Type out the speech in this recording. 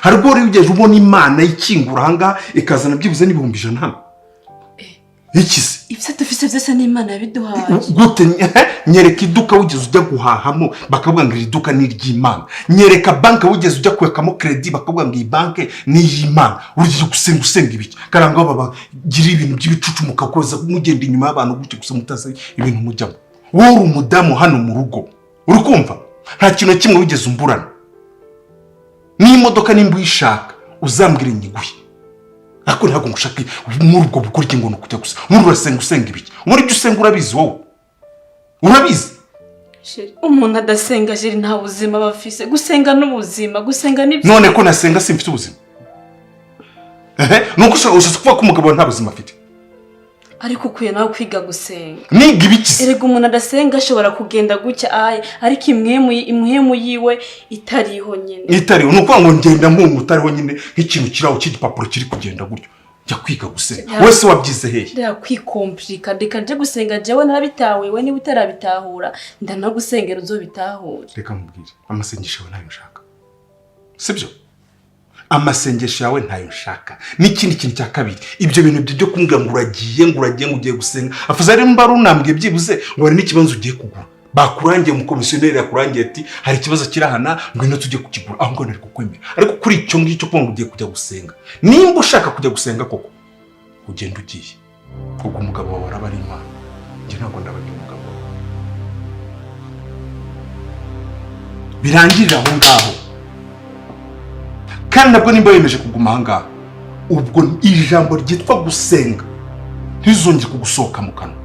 harwo uri ugeze ubona Imana ikingura hanga ikazana byibuze n'ibihumbi 100 hano. Ikisi ibyo dufise byose n'Imana yabiduhaye. Gute nyereka iduka wigeze ujya guhahamo bakavuga ngo iri duka ni iry'Imana. Nyereka banka wigeze ujya kwekamo credit bakavuga ngo iyi banke ni iy'Imana. Urije gusenga ibiki karanga baba gira ibintu by'ibicucu mukakoza mugenda inyuma y'abantu gute gusa mutase ibintu mujyamo. Wowe uri umudamu hano mu rugo uri kumva nta kintu kimwe wigeze umburana. N'imodoka nimba uyishaka uzambwira inyiguye. Ako ntago ngushaka muri ubwo bukurye ngo nukujya gusa. Muri urasenga ibiki? Muri byo usenga urabizi wowe. Urabizi? Umuntu adasenga jeri nta buzima bafise. Gusenga n'ubuzima, gusenga nibyo. None ko nasenga simfite ubuzima. Nuko ushaka kuvuga ko umugabo nta buzima afite. Ariko kuye nawe kwiga gusenga. Niga ibiki? Erega umuntu adasenga ashobora kugenda gutya ariko imwemu yiwe itariho nyine. Itariho nuko ngo ngenda mu utariho nyine nk'ikintu kiraho cy'igipapuro kiri kugenda gutyo. Jya kwiga gusenga. Wese wabyize hehe? Nda kwikomplika ndeka nje gusenga jewe narabitawe we niba utarabitahura ndanagusengera uzobitahura. Reka mubwire amasengesho yawe ntayo nshaka. Sibyo? Amasengesho yawe ntayo nshaka. N'ikindi kintu cya kabiri ibyo bintu byo kumbwira ngo uragiye ugiye gusenga afuza ari mba runambwiye byibuze ngo ari n'ikibanzo ugiye kugura bakurangiye mu komisiyoneri yakurangiye ati hari ikibazo kirahana ngo ino tujye kukigura aho ngo nari kukwemera ariko kuri icyo ngicyo ko ngo ugiye kujya gusenga nimba ushaka kujya gusenga koko ugenda ugiye kuko umugabo wawe araba ari Imana njye ntabwo ndabanye umugabo birangirira aho ngaho. Kandi nabwo nimba yemeje kuguma aha ngaha ubwo ijambo ryitwa gusenga ntizongere kugusohoka mu kanwa.